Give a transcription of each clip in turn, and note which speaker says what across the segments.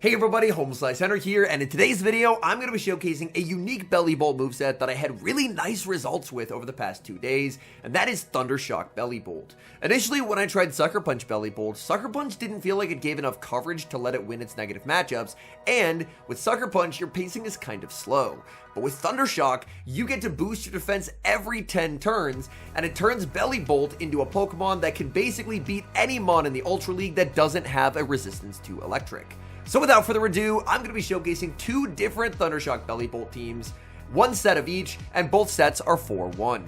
Speaker 1: Hey everybody, HomeSliceHenry here, and in today's video, I'm going to be showcasing a unique BELLIBOLT moveset that I had really nice results with over the past 2 days, and that is Thundershock BELLIBOLT. Initially, when I tried Sucker Punch BELLIBOLT, Sucker Punch didn't feel like it gave enough coverage to let it win its negative matchups, and with Sucker Punch, your pacing is kind of slow. But with Thundershock, you get to boost your defense every 10 turns, and it turns BELLIBOLT into a Pokemon that can basically beat any mon in the Ultra League that doesn't have a resistance to electric. So without further ado, I'm going to be showcasing 2 different Thundershock BELLIBOLT teams, 1 set of each, and both sets are 4-1.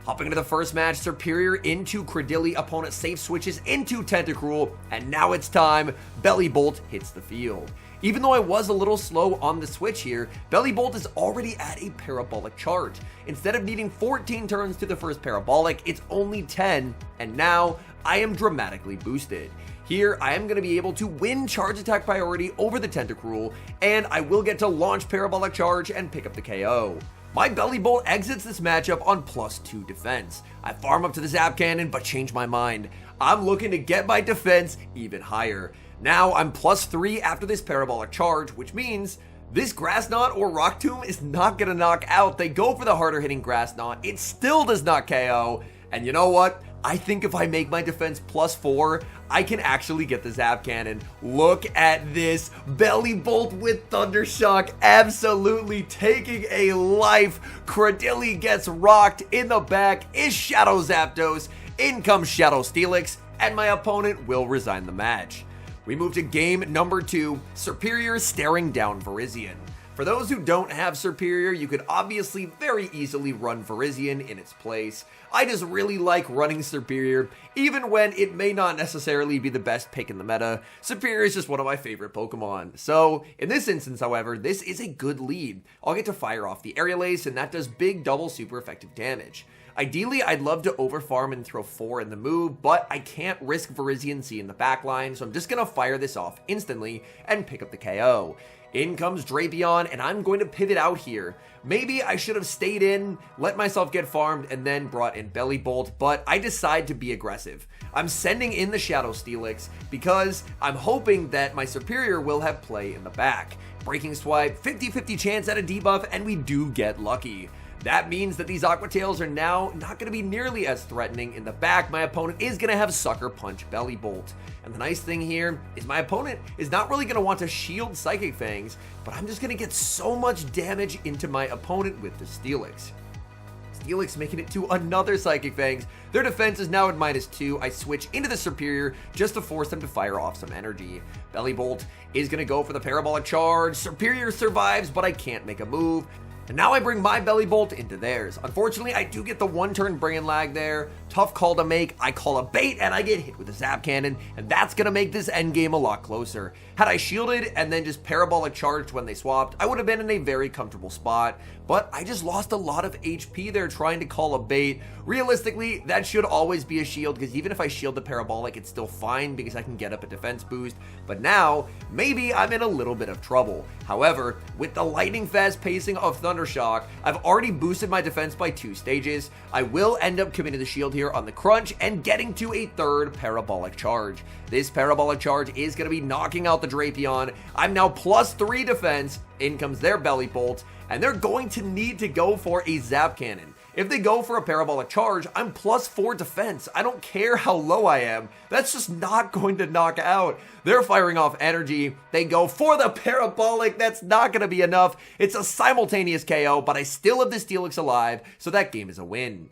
Speaker 1: Hopping into the first match, Superior into Credilli, opponent safe switches into Tentacruel, and now it's time, BELLIBOLT hits the field. Even though I was a little slow on the switch here, BELLIBOLT is already at a parabolic charge. Instead of needing 14 turns to the first parabolic, it's only 10, and now I am dramatically boosted. Here, I am going to be able to win charge attack priority over the Tentacruel, and I will get to launch Parabolic Charge and pick up the KO. My BELLIBOLT exits this matchup on +2 defense. I farm up to the Zap Cannon, but change my mind. I'm looking to get my defense even higher. Now, I'm +3 after this Parabolic Charge, which means this Grass Knot or Rock Tomb is not going to knock out. They go for the harder hitting Grass Knot. It still does not KO. And you know what? I think if I make my defense +4, I can actually get the Zap Cannon. Look at this. BELLIBOLT with Thundershock absolutely taking a life. Credilli gets rocked in the back. Is Shadow Zapdos. In comes Shadow Steelix. And my opponent will resign the match. We move to game number 2. Superior staring down Virizion. For those who don't have Superior, you could obviously very easily run Virizion in its place. I just really like running Superior, even when it may not necessarily be the best pick in the meta. Superior is just one of my favorite Pokemon. So, in this instance, however, this is a good lead. I'll get to fire off the Aerial Ace, and that does big double super effective damage. Ideally, I'd love to overfarm and throw 4 in the move, but I can't risk Virizion C in the backline, so I'm just going to fire this off instantly and pick up the KO. In comes Drapion, and I'm going to pivot out here. Maybe I should have stayed in, let myself get farmed, and then brought in BELLIBOLT, but I decide to be aggressive. I'm sending in the Shadow Steelix because I'm hoping that my Superior will have play in the back. Breaking Swipe, 50-50 chance at a debuff, and we do get lucky. That means that these Aqua Tails are now not going to be nearly as threatening. In the back, my opponent is going to have Sucker Punch BELLIBOLT. And the nice thing here is my opponent is not really going to want to shield Psychic Fangs, but I'm just going to get so much damage into my opponent with the Steelix. Steelix making it to another Psychic Fangs. Their defense is now at -2. I switch into the Superior just to force them to fire off some energy. BELLIBOLT is going to go for the Parabolic Charge. Superior survives, but I can't make a move. And now I bring my BELLIBOLT into theirs. Unfortunately, I do get the 1-turn brain lag there. Tough call to make. I call a bait and I get hit with a Zap Cannon, and that's going to make this endgame a lot closer. Had I shielded and then just Parabolic Charged when they swapped, I would have been in a very comfortable spot, but I just lost a lot of HP there trying to call a bait. Realistically, that should always be a shield, because even if I shield the Parabolic, it's still fine because I can get up a defense boost. But now, maybe I'm in a little bit of trouble. However, with the lightning fast pacing of Thundershock, I've already boosted my defense by 2 stages. I will end up committing the shield here on the crunch and getting to a 3rd Parabolic Charge. This Parabolic Charge is going to be knocking out the Drapion. I'm now +3 defense. In comes their BELLIBOLT, and they're going to need to go for a Zap Cannon. If they go for a Parabolic Charge, I'm +4 defense. I don't care how low I am. That's just not going to knock out. They're firing off energy. They go for the Parabolic. That's not going to be enough. It's a simultaneous KO, but I still have the Steelix alive, so that game is a win.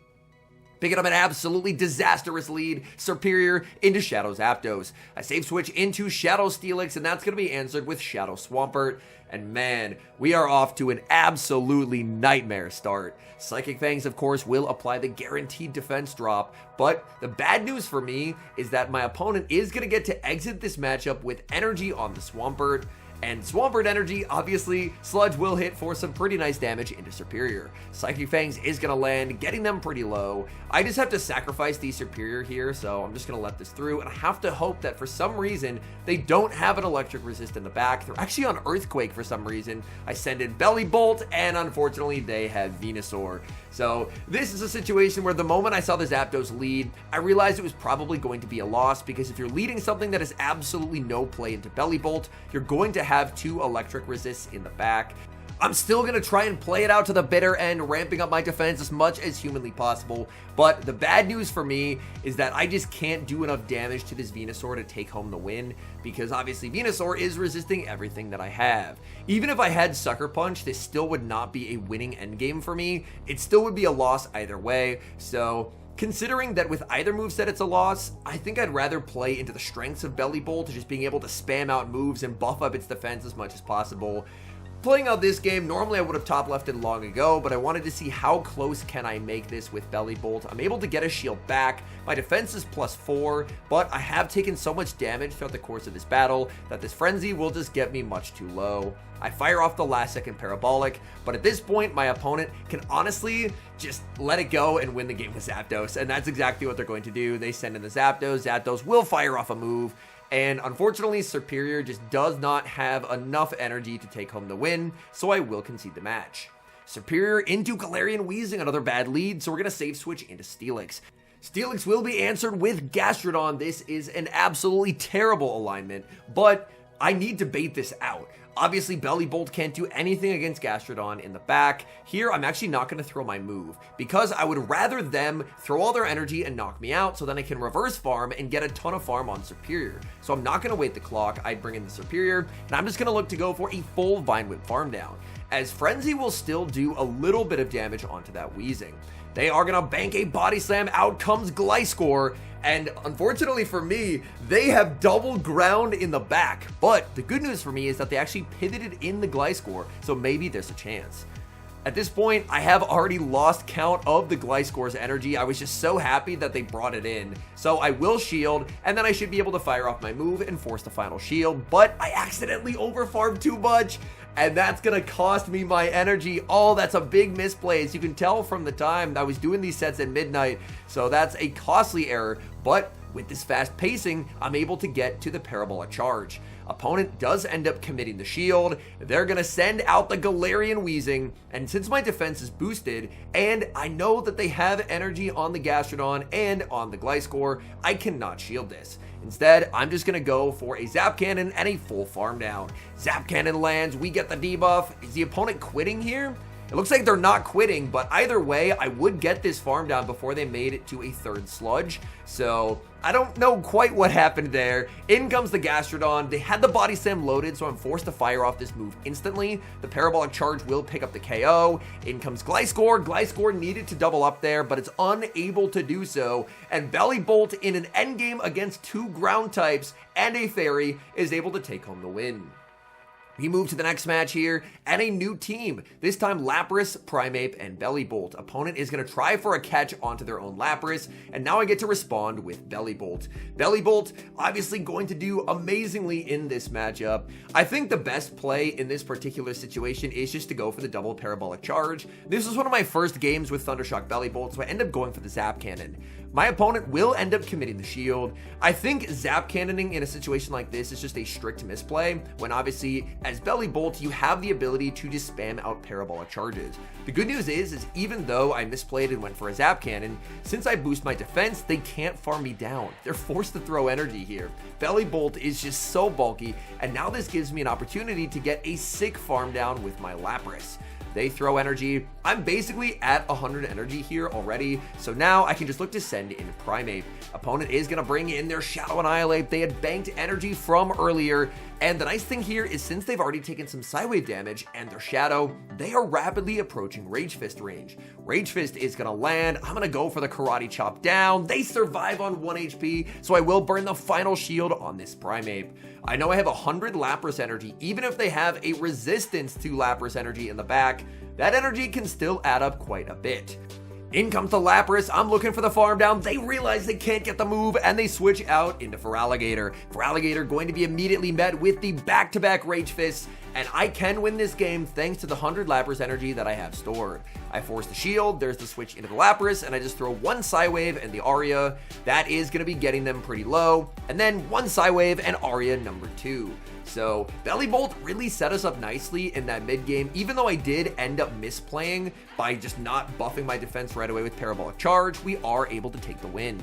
Speaker 1: Picking up an absolutely disastrous lead, Superior into Shadow Zapdos. I save switch into Shadow Steelix, and that's going to be answered with Shadow Swampert. And man, we are off to an absolutely nightmare start. Psychic Fangs, of course, will apply the guaranteed defense drop, but the bad news for me is that my opponent is going to get to exit this matchup with energy on the Swampert. And Swampert energy, obviously, Sludge will hit for some pretty nice damage into Superior. Psychic Fangs is going to land, getting them pretty low. I just have to sacrifice the Superior here, so I'm just going to let this through, and I have to hope that for some reason, they don't have an electric resist in the back. They're actually on Earthquake for some reason. I send in Bellybolt, and unfortunately, they had Venusaur. So this is a situation where the moment I saw the Zapdos lead, I realized it was probably going to be a loss, because if you're leading something that has absolutely no play into Bellybolt, you're going to have 2 electric resists in the back. I'm still going to try and play it out to the bitter end, ramping up my defense as much as humanly possible, but the bad news for me is that I just can't do enough damage to this Venusaur to take home the win, because obviously Venusaur is resisting everything that I have. Even if I had Sucker Punch, this still would not be a winning endgame for me. It still would be a loss either way, so considering that with either moveset it's a loss, I think I'd rather play into the strengths of Bellybolt, just being able to spam out moves and buff up its defense as much as possible. Playing out this game, normally I would have top lefted long ago, but I wanted to see how close can I make this with Bellybolt. I'm able to get a shield back. My defense is +4, but I have taken so much damage throughout the course of this battle that this Frenzy will just get me much too low. I fire off the last second Parabolic, but at this point, my opponent can honestly just let it go and win the game with Zapdos, and that's exactly what they're going to do. They send in the Zapdos. Zapdos will fire off a move, and unfortunately, Superior just does not have enough energy to take home the win, so I will concede the match. Superior into Galarian Weezing, another bad lead, so we're going to save switch into Steelix. Steelix will be answered with Gastrodon. This is an absolutely terrible alignment, but I need to bait this out. Obviously, Bellybolt can't do anything against Gastrodon in the back. Here, I'm actually not going to throw my move, because I would rather them throw all their energy and knock me out, so then I can reverse farm and get a ton of farm on Superior. So I'm not going to wait the clock. I'd bring in the Superior, and I'm just going to look to go for a full Vine Whip farm down, as Frenzy will still do a little bit of damage onto that Weezing. They are going to bank a Body Slam. Out comes Gliscor. And unfortunately for me, they have double ground in the back. But the good news for me is that they actually pivoted in the Gliscor, so maybe there's a chance. At this point, I have already lost count of the Gliscor's energy. I was just so happy that they brought it in. So I will shield, and then I should be able to fire off my move and force the final shield. But I accidentally overfarmed too much, and that's going to cost me my energy. Oh, that's a big misplay. As you can tell from the time, I was doing these sets at midnight. So that's a costly error. But with this fast pacing, I'm able to get to the Parabolic Charge. Opponent does end up committing the shield. They're going to send out the Galarian Weezing, and since my defense is boosted, and I know that they have energy on the Gastrodon and on the Gliscor, I cannot shield this. Instead, I'm just going to go for a Zap Cannon and a full farm down. Zap Cannon lands, we get the debuff. Is the opponent quitting here? It looks like they're not quitting, but either way, I would get this farm down before they made it to a third Sludge. So I don't know quite what happened there. In comes the Gastrodon. They had the Body Slam loaded, so I'm forced to fire off this move instantly. The Parabolic Charge will pick up the KO. In comes Gliscor. Gliscor needed to double up there, but it's unable to do so. And Bellybolt, in an endgame against 2 ground types and a fairy, is able to take home the win. We move to the next match here, and a new team. This time, Lapras, Primeape, and Bellybolt. Opponent is going to try for a catch onto their own Lapras, and now I get to respond with Bellybolt. Bellybolt, obviously going to do amazingly in this matchup. I think the best play in this particular situation is just to go for the double Parabolic Charge. This was one of my first games with Thundershock Bellybolt, so I end up going for the Zap Cannon. My opponent will end up committing the shield. I think Zap Cannoning in a situation like this is just a strict misplay, when obviously, as Bellybolt, you have the ability to just spam out Parabolic Charges. The good news is even though I misplayed and went for a Zap Cannon, since I boost my defense, they can't farm me down. They're forced to throw energy here. Bellybolt is just so bulky, and now this gives me an opportunity to get a sick farm down with my Lapras. They throw energy. I'm basically at 100 energy here already, so now I can just look to send in Primeape. Opponent is going to bring in their Shadow Annihilate. They had banked energy from earlier, and the nice thing here is since they've already taken some Psywave damage and their Shadow, they are rapidly approaching Rage Fist range. Rage Fist is going to land. I'm going to go for the Karate Chop down. They survive on 1 HP, so I will burn the final shield on this Primeape. I know I have 100 Lapras energy, even if they have a resistance to Lapras energy in the back. That energy can still add up quite a bit. In comes the Lapras. I'm looking for the farm down. They realize they can't get the move, and they switch out into Feraligatr. Feraligatr going to be immediately met with the back-to-back Rage Fists, and I can win this game thanks to the 100 Lapras energy that I have stored. I force the shield, there's the switch into the Lapras, and I just throw one Psywave and the Aria. That is going to be getting them pretty low, and then one Psywave and Aria number 2. So Bellibolt really set us up nicely in that mid game, even though I did end up misplaying by just not buffing my defense right away with Parabolic Charge. We are able to take the win.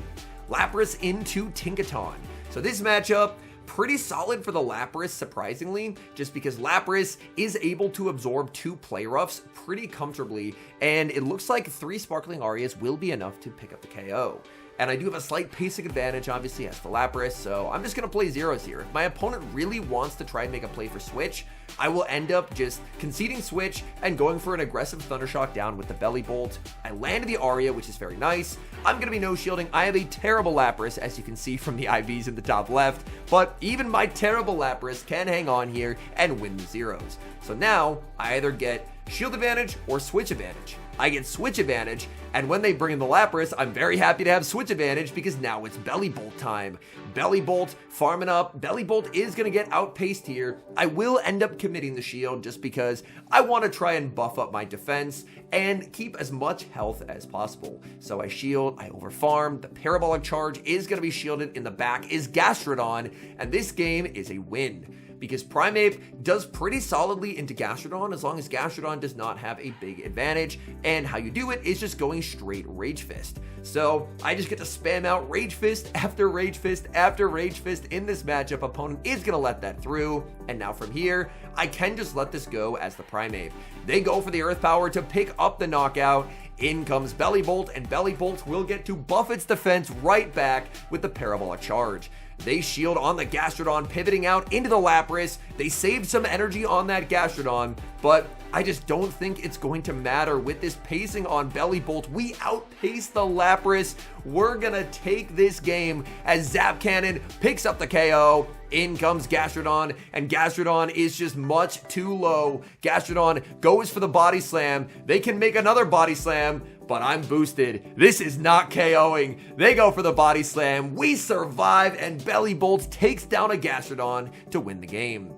Speaker 1: Lapras into Tinkaton. So this matchup, pretty solid for the Lapras, surprisingly, just because Lapras is able to absorb 2 play roughs pretty comfortably, and it looks like 3 Sparkling Arias will be enough to pick up the KO. And I do have a slight pacing advantage, obviously, as the Lapras, so I'm just going to play zeros here. If my opponent really wants to try and make a play for Switch, I will end up just conceding Switch and going for an aggressive Thundershock down with the Bellibolt. I land the Aria, which is very nice. I'm going to be no-shielding. I have a terrible Lapras, as you can see from the IVs in the top left, but even my terrible Lapras can hang on here and win the zeros. So now, I either get shield advantage or switch advantage. I get switch advantage, and when they bring in the Lapras, I'm very happy to have switch advantage because now it's Bellibolt time. Bellibolt farming up. Bellibolt is going to get outpaced here. I will end up committing the shield just because I want to try and buff up my defense and keep as much health as possible. So I shield, I overfarm. The Parabolic Charge is going to be shielded. In the back is Gastrodon, and this game is a win, because Primeape does pretty solidly into Gastrodon as long as Gastrodon does not have a big advantage, and how you do it is just going straight Rage Fist. So I just get to spam out Rage Fist after Rage Fist after Rage Fist in this matchup. Opponent is going to let that through, and now from here, I can just let this go as the Primeape. They go for the Earth Power to pick up the knockout. In comes Bellibolt, and Bellibolt will get to buff its defense right back with the Parabolic Charge. They shield on the Gastrodon, pivoting out into the Lapras. They saved some energy on that Gastrodon, but I just don't think it's going to matter with this pacing on Bellibolt. We outpace the Lapras. We're gonna take this game as Zap Cannon picks up the KO. In comes Gastrodon, and Gastrodon is just much too low. Gastrodon goes for the Body Slam. They can make another Body Slam, but I'm boosted. This is not KOing. They go for the Body Slam. We survive, and Bellibolt takes down a Gastrodon to win the game.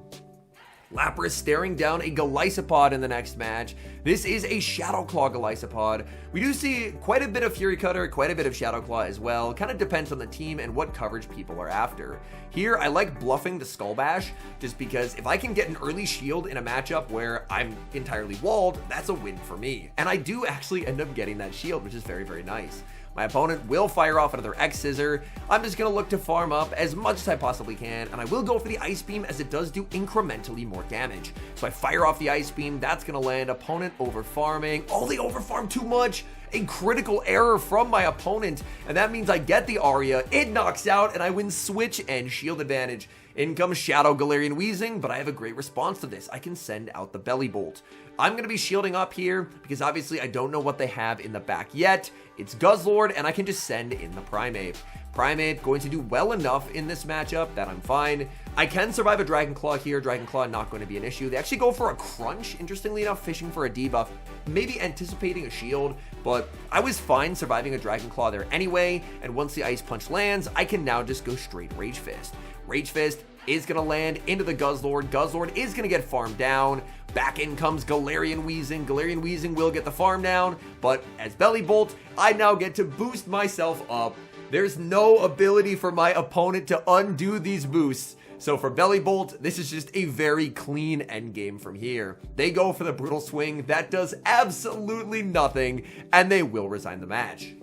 Speaker 1: Lapras staring down a Golisopod in the next match. This is a Shadow Claw Golisopod. We do see quite a bit of Fury Cutter, quite a bit of Shadow Claw as well. Kind of depends on the team and what coverage people are after. Here, I like bluffing the Skull Bash, just because if I can get an early shield in a matchup where I'm entirely walled, that's a win for me. And I do actually end up getting that shield, which is very, very nice. My opponent will fire off another X-Scissor. I'm just going to look to farm up as much as I possibly can, and I will go for the Ice Beam as it does do incrementally more damage. So I fire off the Ice Beam, that's going to land. Opponent over-farming. Oh, they over-farm too much! A critical error from my opponent, and that means I get the Aria, it knocks out, and I win Switch and Shield advantage. In comes Shadow Galarian Weezing, but I have a great response to this. I can send out the Bellibolt. I'm going to be shielding up here because obviously I don't know what they have in the back yet. It's Guzzlord, and I can just send in the Primeape. Primeape going to do well enough in this matchup that I'm fine. I can survive a Dragon Claw here. Dragon Claw not going to be an issue. They actually go for a Crunch, interestingly enough, fishing for a debuff, maybe anticipating a shield, but I was fine surviving a Dragon Claw there anyway, and once the Ice Punch lands, I can now just go straight Rage Fist. Rage Fist is going to land into the Guzzlord. Guzzlord is going to get farmed down. Back in comes Galarian Weezing. Galarian Weezing will get the farm down, but as Bellibolt, I now get to boost myself up. There's no ability for my opponent to undo these boosts. So for Bellibolt, this is just a very clean endgame from here. They go for the Brutal Swing. That does absolutely nothing, and they will resign the match.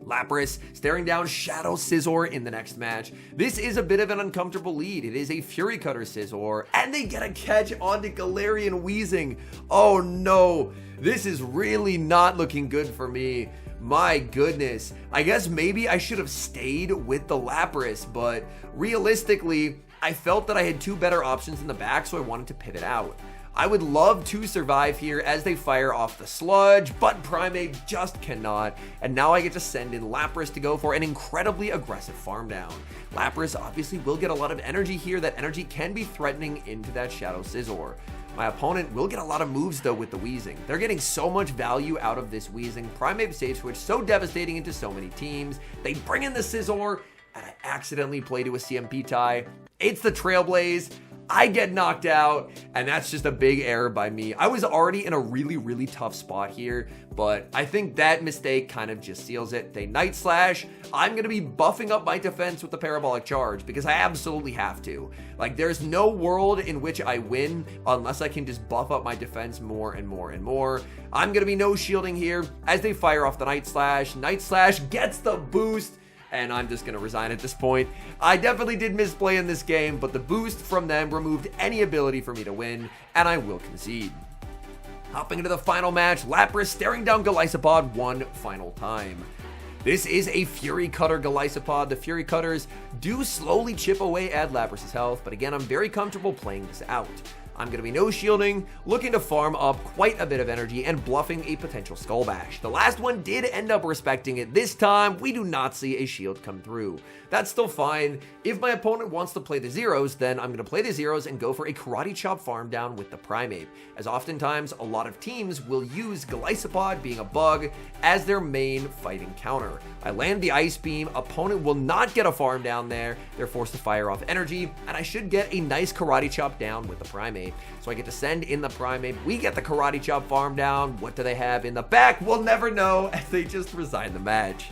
Speaker 1: Lapras staring down Shadow Scizor in the next match. This is a bit of an uncomfortable lead. It is a Fury Cutter Scizor, and they get a catch onto Galarian Weezing. Oh no, this is really not looking good for me. My goodness. I guess maybe I should have stayed with the Lapras, but realistically, I felt that I had 2 better options in the back, so I wanted to pivot out. I would love to survive here as they fire off the Sludge, but Primeape just cannot, and now I get to send in Lapras to go for an incredibly aggressive farm down. Lapras obviously will get a lot of energy here. That energy can be threatening into that Shadow Scizor. My opponent will get a lot of moves though with the Weezing. They're getting so much value out of this Weezing. Primeape Safe Switch, so devastating into so many teams. They bring in the Scizor, and I accidentally play to a CMP tie. It's the Trailblaze. I get knocked out, and that's just a big error by me. I was already in a really tough spot here, but I think that mistake kind of just seals it. They Night Slash. I'm going to be buffing up my defense with the Parabolic Charge because I absolutely have to. Like, there's no world in which I win unless I can just buff up my defense more and more and more. I'm going to be no shielding here as they fire off the Night Slash. Night Slash gets the boost, and I'm just going to resign at this point. I definitely did misplay in this game, but the boost from them removed any ability for me to win, and I will concede. Hopping into the final match, Lapras staring down Golisopod one final time. This is a Fury Cutter Golisopod. The Fury Cutters do slowly chip away at Lapras' health, but again, I'm very comfortable playing this out. I'm going to be no shielding, looking to farm up quite a bit of energy and bluffing a potential Skull Bash. The last one did end up respecting it. This time, we do not see a shield come through. That's still fine. If my opponent wants to play the Zeros, then I'm going to play the Zeros and go for a Karate Chop farm down with the Primeape, as oftentimes a lot of teams will use Golisopod, being a bug, as their main fighting counter. I land the Ice Beam, opponent will not get a farm down there, they're forced to fire off energy, and I should get a nice Karate Chop down with the Primeape. So I get to send in the Primeape, we get the Karate Chop farm down. What do they have in the back? We'll never know, as they just resign the match.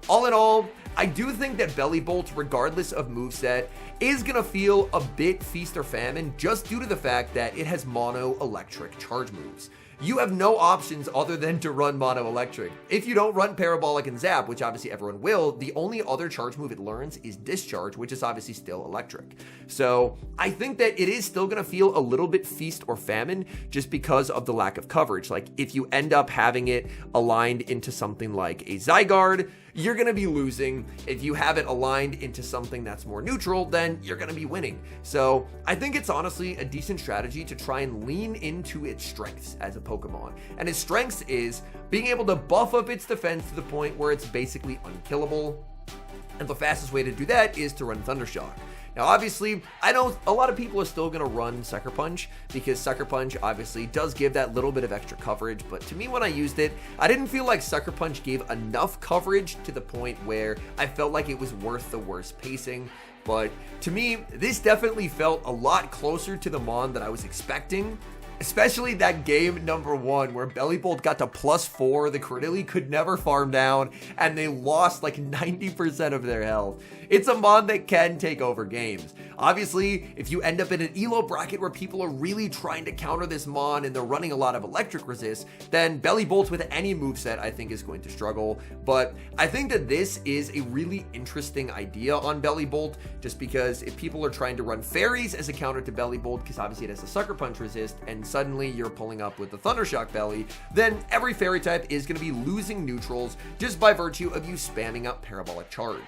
Speaker 1: All in all, I do think that Bellibolt, regardless of moveset, is going to feel a bit feast or famine just due to the fact that it has mono electric charge moves. You have no options other than to run mono electric. If you don't run parabolic and zap, which obviously everyone will, the only other charge move it learns is discharge, which is obviously still electric. So I think that it is still going to feel a little bit feast or famine just because of the lack of coverage. Like, if you end up having it aligned into something like a Zygarde, you're going to be losing. If you have it aligned into something that's more neutral, then you're going to be winning. So I think it's honestly a decent strategy to try and lean into its strengths as a Pokemon. And its strengths is being able to buff up its defense to the point where it's basically unkillable. And the fastest way to do that is to run Thundershock. Now, obviously, I know a lot of people are still going to run Sucker Punch because Sucker Punch obviously does give that little bit of extra coverage, but to me, when I used it, I didn't feel like Sucker Punch gave enough coverage to the point where I felt like it was worth the worst pacing. But to me, this definitely felt a lot closer to the Mon that I was expecting. Especially that game number 1 where Bellibolt got to +4, the Credilli could never farm down, and they lost like 90% of their health. It's a Mon that can take over games. Obviously, if you end up in an ELO bracket where people are really trying to counter this Mon and they're running a lot of electric resist, then Bellibolt with any moveset I think is going to struggle. But I think that this is a really interesting idea on Bellibolt, just because if people are trying to run fairies as a counter to Bellibolt, because obviously it has a Sucker Punch resist, and suddenly you're pulling up with the Thundershock Belly, then every fairy type is going to be losing neutrals just by virtue of you spamming up Parabolic Charge.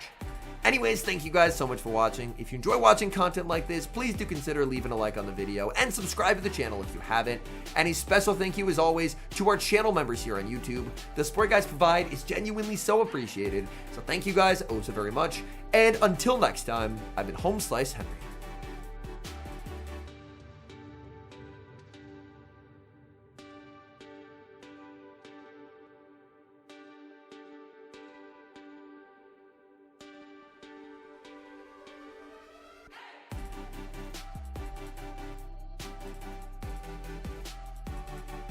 Speaker 1: Anyways, thank you guys so much for watching. If you enjoy watching content like this, please do consider leaving a like on the video and subscribe to the channel if you haven't. And a special thank you as always to our channel members here on YouTube. The support you guys provide is genuinely so appreciated. So thank you guys oh so very much. And until next time, I've been HomeSliceHenry.